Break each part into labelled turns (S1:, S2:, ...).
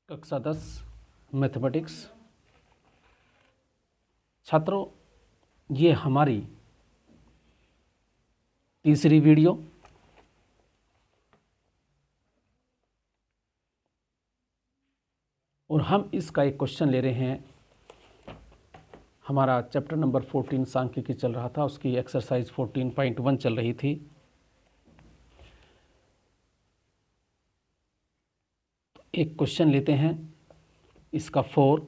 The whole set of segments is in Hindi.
S1: कक्षा 10 मैथमेटिक्स। छात्रों, ये हमारी तीसरी वीडियो और हम इसका एक क्वेश्चन ले रहे हैं। हमारा चैप्टर नंबर 14 सांख्यिकी चल रहा था, उसकी एक्सरसाइज 14.1 चल रही थी। एक क्वेश्चन लेते हैं इसका 4।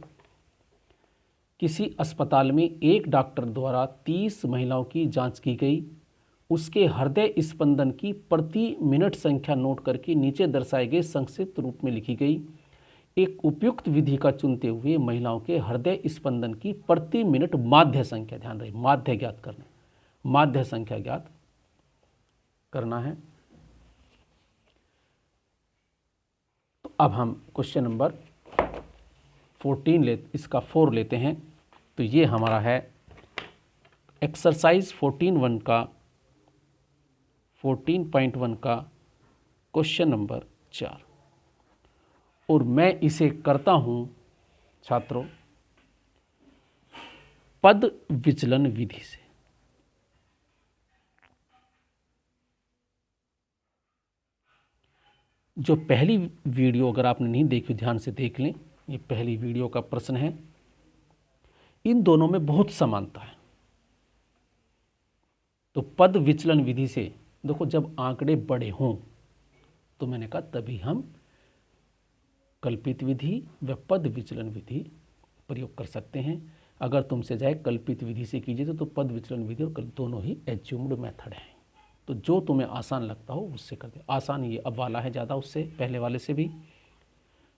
S1: किसी अस्पताल में एक डॉक्टर द्वारा 30 महिलाओं की जांच की गई। उसके हृदय स्पंदन की प्रति मिनट संख्या नोट करके नीचे दर्शाए गए संक्षिप्त रूप में लिखी गई। एक उपयुक्त विधि का चुनते हुए महिलाओं के हृदय स्पंदन की प्रति मिनट माध्य संख्या, ध्यान रहे माध्य ज्ञात करना, माध्य संख्या ज्ञात करना है। तो अब हम क्वेश्चन नंबर 14 4 लेते हैं। तो ये हमारा है एक्सरसाइज 14.1 का क्वेश्चन नंबर 4 और मैं इसे करता हूं छात्रों पद विचलन विधि से। जो पहली वीडियो अगर आपने नहीं देखी, ध्यान से देख लें। ये पहली वीडियो का प्रश्न है। इन दोनों में बहुत समानता है। तो पद विचलन विधि से देखो, जब आंकड़े बड़े हों तो मैंने कहा तभी हम कल्पित विधि व पद विचलन विधि प्रयोग कर सकते हैं। अगर तुमसे जाए कल्पित विधि से कीजिए तो पद विचलन विधि और दोनों ही एज्यूम्ड मेथड हैं। तो जो तुम्हें आसान लगता हो उससे कर दे। आसान ये अब वाला है ज़्यादा, उससे पहले वाले से भी,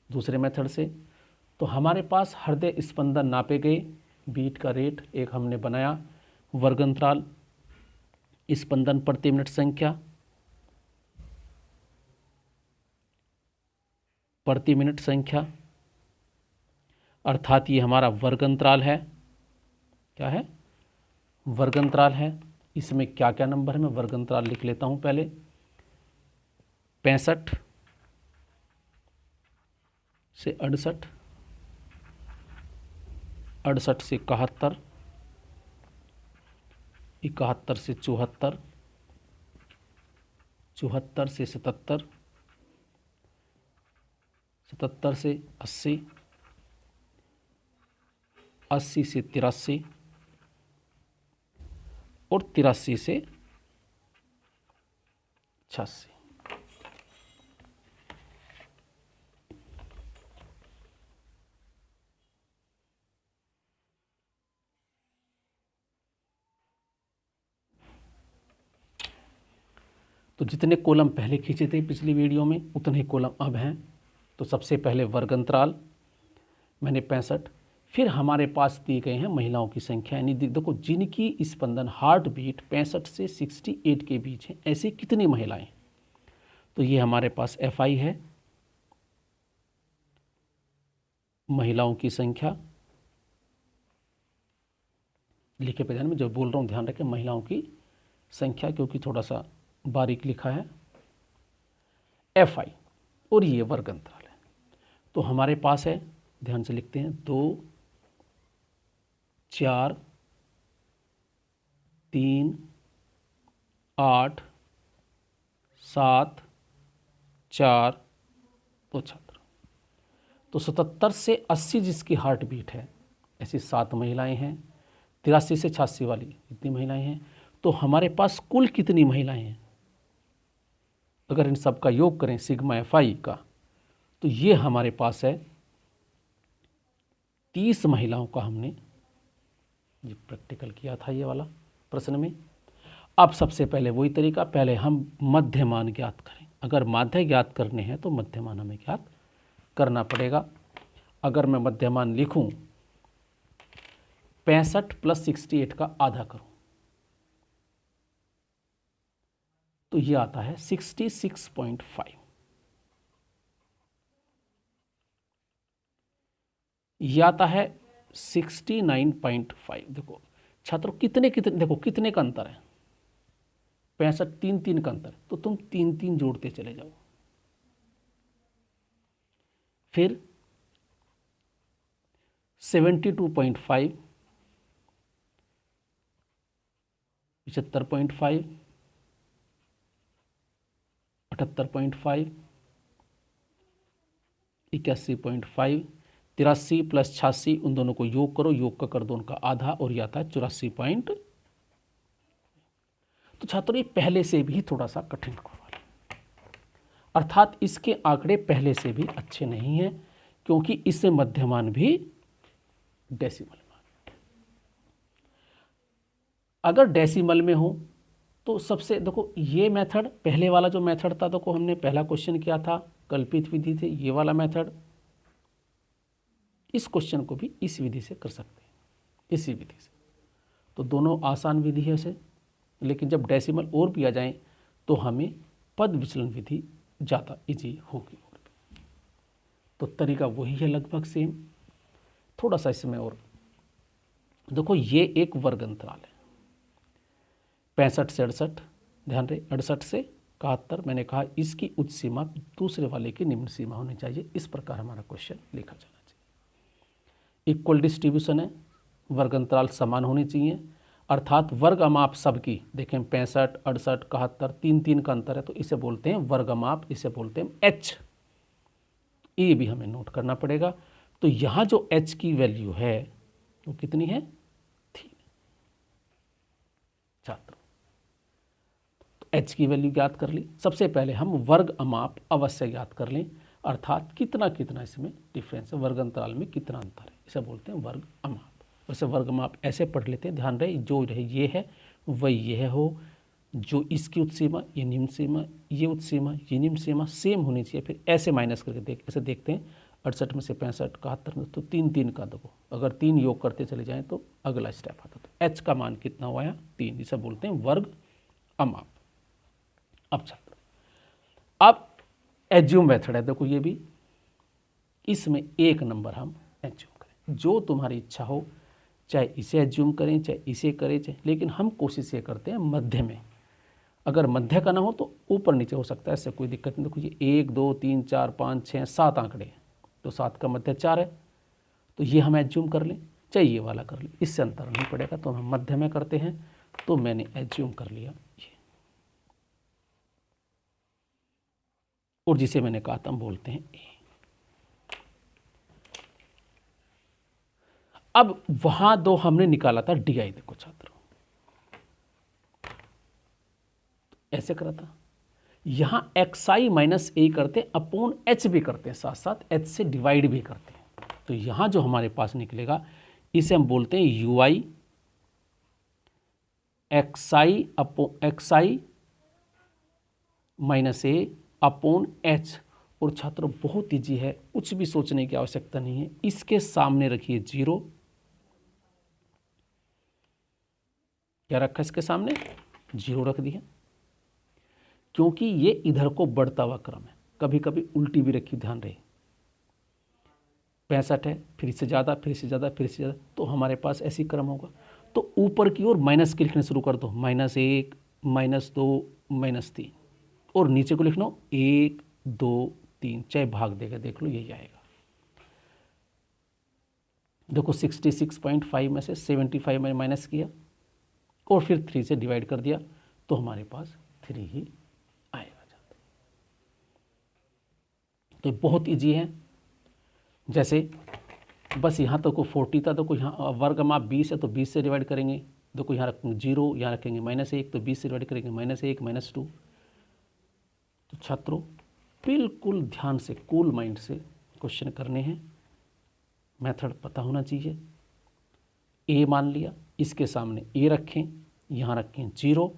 S1: दूसरे मेथड से। तो हमारे पास हृदय स्पंदन नापे गए, बीट का रेट एक हमने बनाया, वर्गंतराल, स्पंदन प्रति मिनट संख्या प्रति मिनट संख्या, अर्थात ये हमारा वर्गंतराल है। क्या है? वर्गंतराल है। इसमें क्या क्या नंबर है मैं वर्गंतराल लिख लेता हूं पहले। 65 से 68, 68 से 71, 71 से 74, 74 से 77, 77 से 80, 80 से 83 और 83 से 86। तो जितने कॉलम पहले खींचे थे पिछली वीडियो में उतने ही कॉलम अब हैं। तो सबसे पहले वर्गंतराल मैंने 65, फिर हमारे पास दिए गए हैं महिलाओं की संख्या, यानी देखो जिनकी स्पंदन हार्ट बीट 65 से 68 के बीच है, ऐसी कितनी महिलाएं। तो ये हमारे पास FI है, महिलाओं की संख्या। लिखे पे ध्यान में, जब बोल रहा हूँ ध्यान रखें, महिलाओं की संख्या, क्योंकि थोड़ा सा बारीक लिखा है FI, और ये वर्गंतराल है। तो हमारे पास है, ध्यान से लिखते हैं, 2 4 3 8 7 4। तो छात्र, तो 77 से 80 जिसकी हार्ट बीट है, ऐसी 7 महिलाएं हैं। 83 से 86 वाली कितनी महिलाएं हैं। तो हमारे पास कुल कितनी महिलाएं हैं, अगर इन सब का योग करें सिग्मा FI का, तो ये हमारे पास है 30 महिलाओं का। हमने ये प्रैक्टिकल किया था ये वाला प्रश्न में। अब सबसे पहले वही तरीका, पहले हम मध्यमान ज्ञात करें। अगर माध्य ज्ञात करने हैं तो मध्यमान हमें ज्ञात करना पड़ेगा। अगर मैं मध्यमान लिखूं 65 + 68 का आधा करूं तो ये आता है 66.5। ये आता है 69.5। देखो छात्रों, कितने देखो कितने का अंतर है, 65 3 का अंतर। तो तुम 3 जोड़ते चले जाओ। फिर 72.5, 75.5, 78.5, 81.5, 83 प्लस 86, उन दोनों को योग करो, योग का कर दो उनका आधा और यह आता है 84 पॉइंट। तो छात्रों ये पहले से भी थोड़ा सा कठिन सवाल है, अर्थात इसके आंकड़े पहले से भी अच्छे नहीं हैं, क्योंकि इससे मध्यमान भी डेसिमल में। अगर डेसिमल में हो तो सबसे देखो ये मेथड, पहले वाला जो मेथड था, देखो हमने पहला क्वेश्चन किया था कल्पित विधि से, ये वाला मेथड, इस क्वेश्चन को भी इस विधि से कर सकते हैं, इसी विधि से। तो दोनों आसान विधि है से, लेकिन जब डेसिमल और भी आ जाएं तो हमें पद विचलन विधि ज़्यादा इजी होगी। तो तरीका वही है लगभग सेम, थोड़ा सा इसमें और देखो, ये एक वर्ग अंतराल है 65 से 68, ध्यान रहे 68 से 71, मैंने कहा इसकी उच्च सीमा दूसरे वाले की निम्न सीमा होनी चाहिए। इस प्रकार हमारा क्वेश्चन लिखा जाना चाहिए। इक्वल डिस्ट्रीब्यूशन है, वर्ग अंतराल समान होनी चाहिए, अर्थात वर्गमाप सबकी, देखें 65, 68, 71, 3 का अंतर है, तो इसे बोलते हैं वर्गमाप, इसे बोलते हैं एच। ये भी हमें नोट करना पड़ेगा। तो यहाँ जो एच की वैल्यू है वो कितनी है, 3। छात्रों एच की वैल्यू ज्ञात कर ली। सबसे पहले हम वर्ग अमाप अवश्य ज्ञात कर लें, अर्थात कितना कितना इसमें डिफरेंस है, वर्ग अंतराल में कितना अंतर है, इसे बोलते हैं वर्ग अमाप। वैसे वर्ग अमाप ऐसे पढ़ लेते हैं, ध्यान रहे जो रहे ये है वही यह हो, जो इसकी उच्च सीमा ये निम्न सीमा, ये उच्च सीमा ये निम्न सीमा सेम होनी चाहिए। फिर ऐसे माइनस करके ऐसे देखते हैं, 68 में से 65, 71 में, तो 3 का देखो, अगर 3 योग करते चले जाएँ तो अगला स्टेप आता। तो एच का मान कितना हुआ है, 3, इसे बोलते हैं वर्ग अमाप। अब छात्र अब एज्यूम मेथड है, देखो ये भी, इसमें 1 नंबर हम एज्यूम करें, जो तुम्हारी इच्छा हो, चाहे इसे एज्यूम करें चाहे इसे करें, चाहे, लेकिन हम कोशिश ये करते हैं मध्य में। अगर मध्य का ना हो तो ऊपर नीचे हो सकता है, इससे कोई दिक्कत नहीं। देखो ये 1 2 3 4 5 6 7 आंकड़े हैं, तो 7 का मध्य 4 है, तो ये हम एज्यूम कर लें, चाहे ये वाला कर लें, इससे अंतर नहीं पड़ेगा, तो हम मध्य में करते हैं। तो मैंने एज्यूम कर लिया ये, और जिसे मैंने कहा था हम बोलते हैं ए। अब वहां दो हमने निकाला था डी आई, देखो छात्रों ऐसे करा था, यहां एक्स आई माइनस ए करते अपॉन एच भी करते हैं, साथ साथ एच से डिवाइड भी करते हैं। तो यहां जो हमारे पास निकलेगा इसे हम बोलते हैं you I x I minus A upon H. और छात्रों बहुत ईजी है, कुछ भी सोचने की आवश्यकता नहीं है, इसके सामने रखिए 0, क्या रखा इसके सामने 0 रख दिया, क्योंकि ये इधर को बढ़ता हुआ क्रम है, कभी कभी उल्टी भी रखी, ध्यान रहे 65 है, फिर इससे ज़्यादा, फिर इससे ज़्यादा, फिर इससे ज़्यादा, तो हमारे पास ऐसी क्रम होगा। तो ऊपर की ओर माइनस के लिखने शुरू कर दो, -1 -2 -3, और नीचे को लिख लो 1 2 3, चाहे भाग देगा, देख लो यही आएगा। देखो 66.5 में से 75 में माइनस किया और फिर 3 से डिवाइड कर दिया, तो हमारे पास 3 ही आएगा। तो बहुत इजी है, जैसे बस यहाँ तक को 40 था, तो को यहाँ वर्गमाप 20 है, तो 20 से डिवाइड करेंगे, देखो यहाँ रखेंगे 0, यहाँ रखेंगे -1, तो 20 से डिवाइड करेंगे -1 -2। तो छात्रों बिल्कुल ध्यान से, कूल माइंड से क्वेश्चन करने हैं, मेथड पता होना चाहिए। ए मान लिया, इसके सामने ए रखें, यहाँ रखें 0,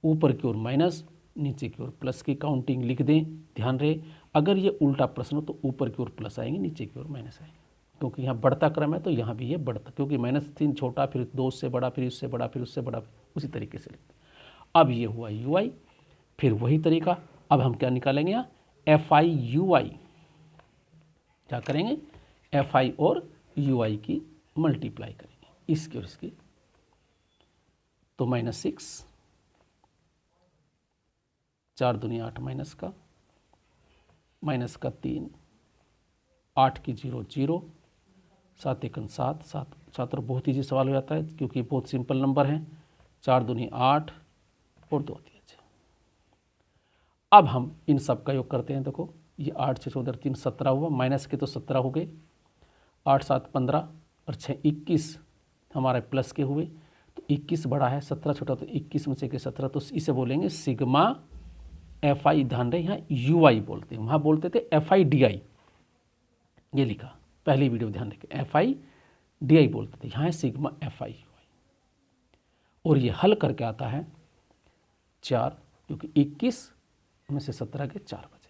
S1: ऊपर की ओर माइनस, नीचे की ओर प्लस की काउंटिंग लिख दें। ध्यान रहे अगर ये उल्टा प्रश्न हो तो ऊपर की ओर प्लस आएंगे, नीचे की ओर माइनस आएंगे, क्योंकि यहाँ बढ़ता क्रम है, तो यहाँ भी ये बढ़ता, क्योंकि -3 छोटा, फिर 2 से बड़ा, फिर उससे बड़ा, फिर उससे बड़ा, उसी तरीके से लिखते। अब ये हुआ यू आई, फिर वही तरीका, अब हम क्या निकालेंगे यहाँ एफ आई यू आई, क्या करेंगे एफ आई और यू आई की मल्टीप्लाई करेंगे, इसकी और इसकी, तो -6, 4 दूनी 8, माइनस का 3, 8 की 0 0, 7 एकन 7, 7 छात्रों बहुत ईजी सवाल हो जाता है क्योंकि बहुत सिंपल नंबर हैं। 4 दूनी 8 और 2 दिया 6। अब हम इन सब का योग करते हैं। देखो ये 8 6 14 3 17 हुआ, माइनस के तो 17 हो गए, 8 7 15 और 6 21 हमारे प्लस के हुए। तो 21 बड़ा है, 17 छोटा, तो 21 में से के 17, तो इसे बोलेंगे सिग्मा FI। ध्यान रहे यहाँ UI बोलते हैं, वहाँ बोलते थे FIDI, ये लिखा पहली वीडियो में, ध्यान रखें FIDI बोलते थे, यहाँ है सिग्मा FI UI। और ये हल करके आता है 4, क्योंकि 21 में से 17 के 4 बचे।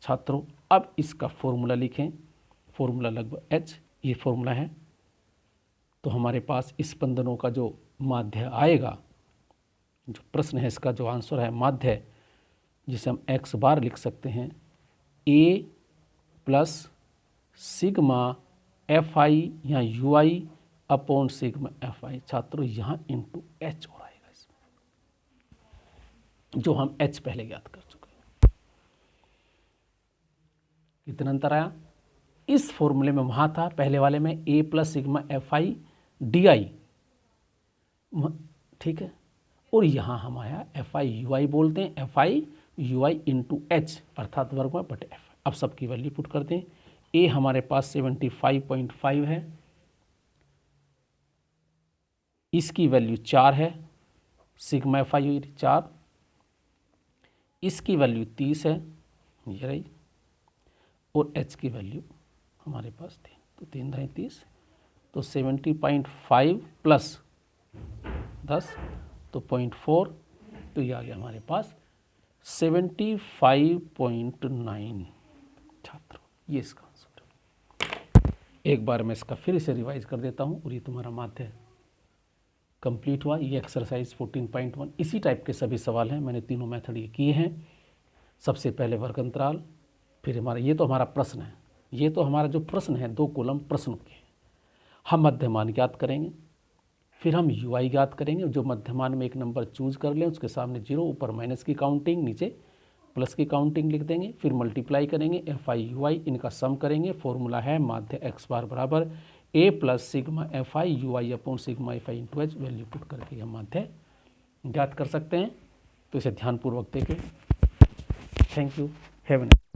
S1: छात्रों अब इसका फॉर्मूला लिखें, फॉर्मूला लगभग H ये फॉर्मूला है। तो हमारे पास स्पंदनों का जो माध्य आएगा, जो प्रश्न है इसका जो आंसर है माध्य, जिसे हम x बार लिख सकते हैं, A प्लस सिग्मा FI या UI अपॉन सिग्मा FI। छात्रों यहाँ इंटू H हो आएगा इसमें, जो हम H पहले ज्ञात कर चुके हैं। कितना अंतर आया? इस फॉर्मूले में वहाँ था पहले वाले में A प्लस सिग्मा FIDI, ठीक है, और यहाँ हम आया FIUI बोलते हैं, FIUI इंटू H अर्थात वर्ग में बटे F। अब सबकी वैल्यू पुट करते हैं। A हमारे पास 75.5 है, इसकी वैल्यू 4 है, सिग्मा FIUI 4, इसकी वैल्यू 30 है, ये रही, और H की वैल्यू हमारे पास 3, तो 3 रहे 30, तो 70.5 प्लस 10 तो 0.4, तो ये आ गया हमारे पास 75.9। छात्रों ये इसका आंसर है। एक बार मैं इसका फिर इसे रिवाइज कर देता हूँ और ये तुम्हारा माध्य कंप्लीट हुआ। ये एक्सरसाइज 14.1 इसी टाइप के सभी सवाल हैं, मैंने तीनों मेथड ये किए हैं। सबसे पहले वर्ग अंतराल, फिर हमारा ये तो हमारा प्रश्न है, ये तो हमारा जो प्रश्न है 2 कॉलम प्रश्न के, हम मध्यमान ज्ञात करेंगे, फिर हम UI ज्ञात करेंगे। जो मध्यमान में एक नंबर चूज कर लें उसके सामने 0, ऊपर माइनस की काउंटिंग, नीचे प्लस की काउंटिंग लिख देंगे, फिर मल्टीप्लाई करेंगे FIUI, इनका सम करेंगे। फॉर्मूला है माध्य x बार बराबर A plus sigma FIUI upon sigma FI into H। Value put करके हम माध्य ज्ञात कर सकते हैं। तो इसे ध्यानपूर्वक देखें। Thank you, have a nice day.